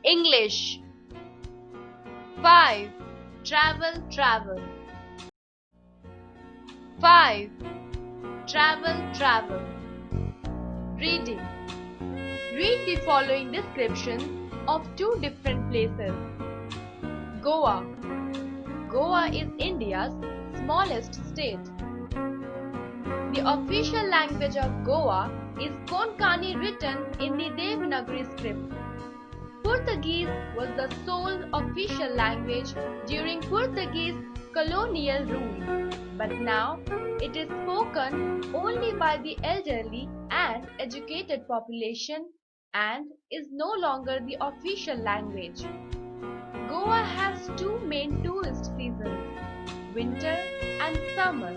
English. 5. Travel, travel. 5. Travel, travel. Reading. Read the following descriptions of two different places. Goa. Goa is India's smallest state. The official language of Goa is Konkani, written in the Devanagari script. Portuguese was the sole official language during Portuguese colonial rule, but now it is spoken only by the elderly and educated population and is no longer the official language. Goa has two main tourist seasons, winter and summer.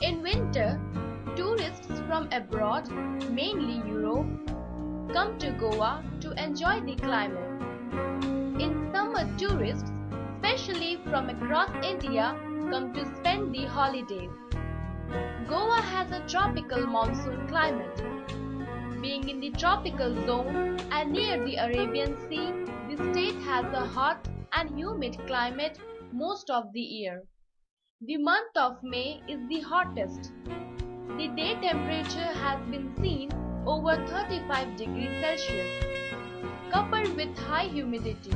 In winter, tourists from abroad, mainly Europe, come to Goa to enjoy the climate. In summer, tourists, especially from across India, come to spend the holidays. Goa has a tropical monsoon climate. Being in the tropical zone and near the Arabian Sea, the state has a hot and humid climate most of the year. The month of May is the hottest. The day temperature has been seen over 35 degrees Celsius, coupled with high humidity.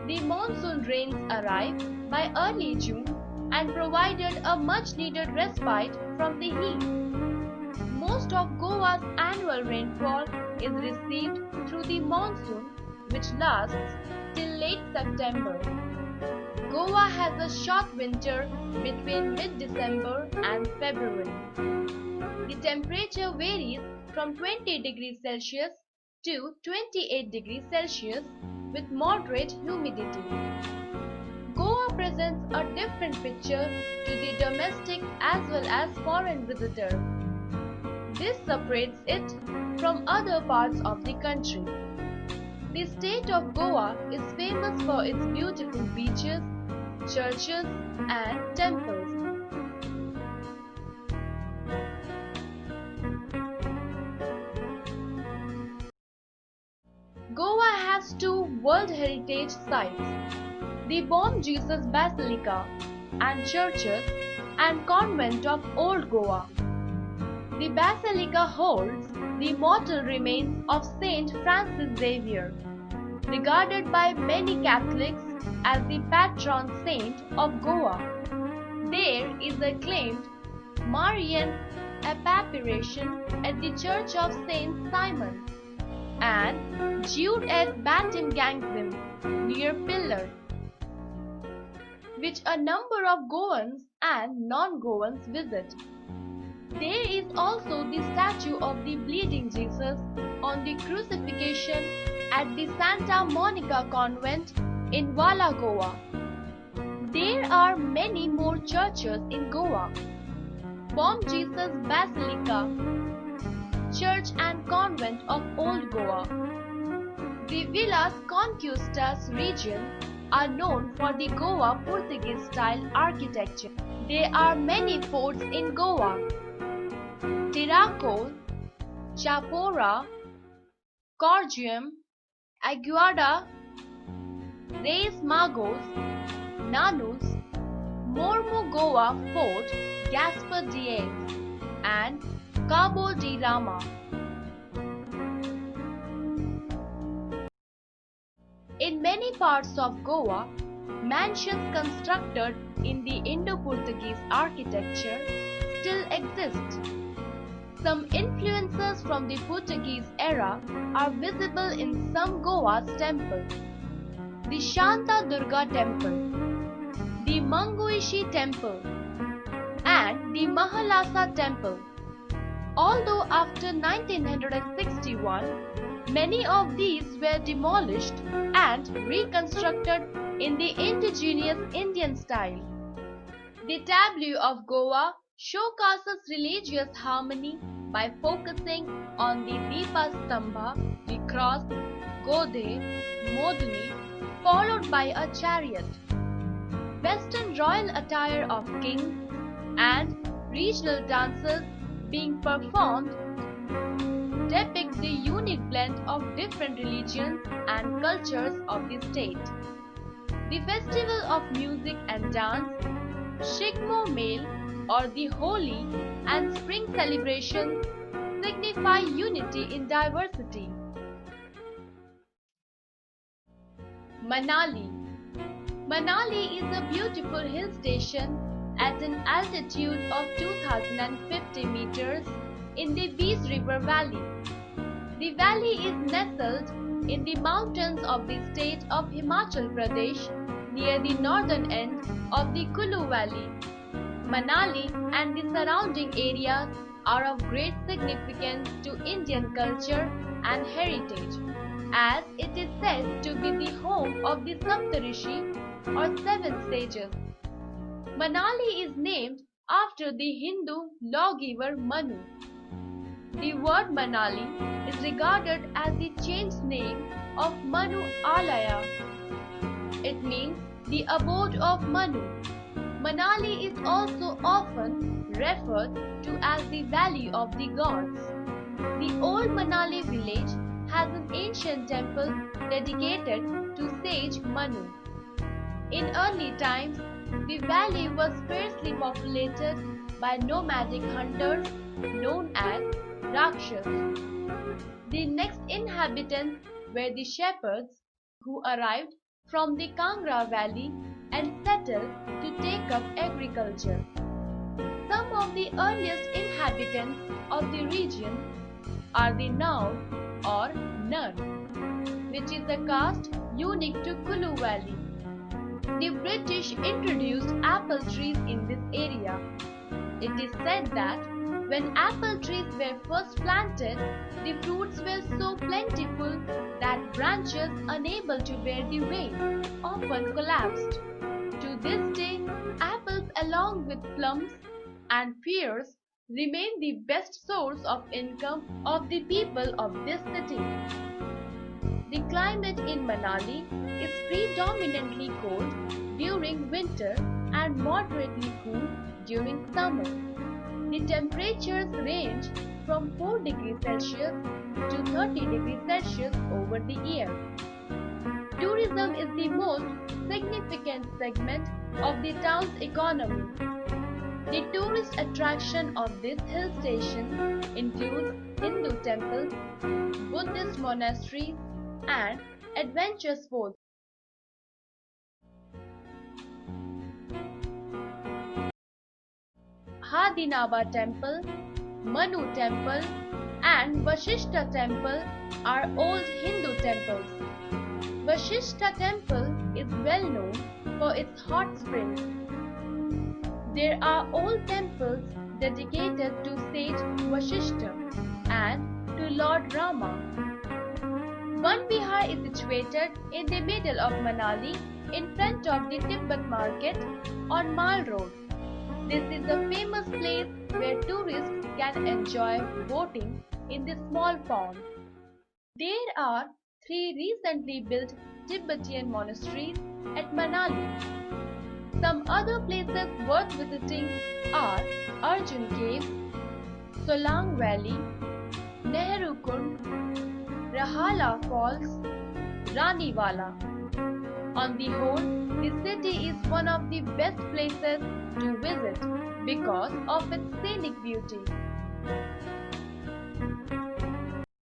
The monsoon rains arrived by early June and provided a much needed respite from the heat. Most of Goa's annual rainfall is received through the monsoon, which lasts till late September. Goa has a short winter between mid-December and February. The temperature varies from 20 degrees Celsius to 28 degrees Celsius with moderate humidity. Goa presents a different picture to the domestic as well as foreign visitor. This separates it from other parts of the country. The state of Goa is famous for its beautiful beaches, churches and temples. Goa has two World Heritage Sites, the Bom Jesus Basilica and churches and convent of Old Goa. The basilica holds the mortal remains of Saint Francis Xavier, regarded by many Catholics as the patron saint of Goa. There is a claimed Marian apparition at the Church of Saint Simon and Jude at Batam near Pillar, which a number of Goans and non-Goans visit. There is also the statue of the Bleeding Jesus on the crucifixion at the Santa Monica Convent in Vala, Goa. There are many more churches in Goa. Bom Jesus Basilica, Church and Convent of Old Goa. The Villas Conquistas region are known for the Goa Portuguese style architecture. There are many forts in Goa: Tiracol, Chapora, Corgium, Aguada, Reis Magos, Nanus, Mormugoa Fort, Gaspar Diaz, and Cabo de Rama. In many parts of Goa, mansions constructed in the Indo-Portuguese architecture still exist. Some influences from the Portuguese era are visible in some Goa's temples. The Shanta Durga Temple, the Manguishi Temple, and the Mahalasa Temple. Although after 1961, many of these were demolished and reconstructed in the indigenous Indian style. The tableau of Goa showcases religious harmony by focusing on the Deepa Stambha, the cross, Gode, Modani, followed by a chariot. Western royal attire of kings and regional dances being performed depict the unique blend of different religions and cultures of the state. The festival of music and dance, Shikmo Male, or the Holi and spring celebrations signify unity in diversity. Manali. Manali is a beautiful hill station at an altitude of 2050 meters in the Beas River Valley. The valley is nestled in the mountains of the state of Himachal Pradesh near the northern end of the Kulu Valley. Manali and the surrounding areas are of great significance to Indian culture and heritage, as it is said to be the home of the Saptarishi or seven sages. Manali is named after the Hindu lawgiver Manu. The word Manali is regarded as the changed name of Manu Alaya. It means the abode of Manu. Manali is also often referred to as the Valley of the Gods. The old Manali village has an ancient temple dedicated to sage Manu. In early times, the valley was sparsely populated by nomadic hunters known as Rakshas. The next inhabitants were the shepherds who arrived from the Kangra valley and settled to take up agriculture. Some of the earliest inhabitants of the region are the Naur or Nar, which is a caste unique to Kulu Valley. The British introduced apple trees in this area. It is said that when apple trees were first planted, the fruits were so plentiful that branches unable to bear the weight often collapsed. To this day, apples along with plums and pears remain the best source of income of the people of this city. The climate in Manali is predominantly cold during winter and moderately cool during summer. The temperatures range from 4 degrees Celsius to 30 degrees Celsius over the year. Tourism is the most significant segment of the town's economy. The tourist attraction of this hill station includes Hindu temples, Buddhist monasteries, and adventure sports. Hadinaba Temple, Manu Temple, and Vashishta Temple are old Hindu temples. Vashishta Temple is well known for its hot springs. There are old temples dedicated to sage Vashishta and to Lord Rama. One Vihar is situated in the middle of Manali in front of the Tibet market on Mal Road. This is a famous place where tourists can enjoy boating in the small pond. There are 3 recently built Tibetan monasteries at Manali. Some other places worth visiting are Arjun Caves, Solang Valley, Nehru Kund, Rahala Falls, Raniwala. On the whole, the city is one of the best places to visit because of its scenic beauty.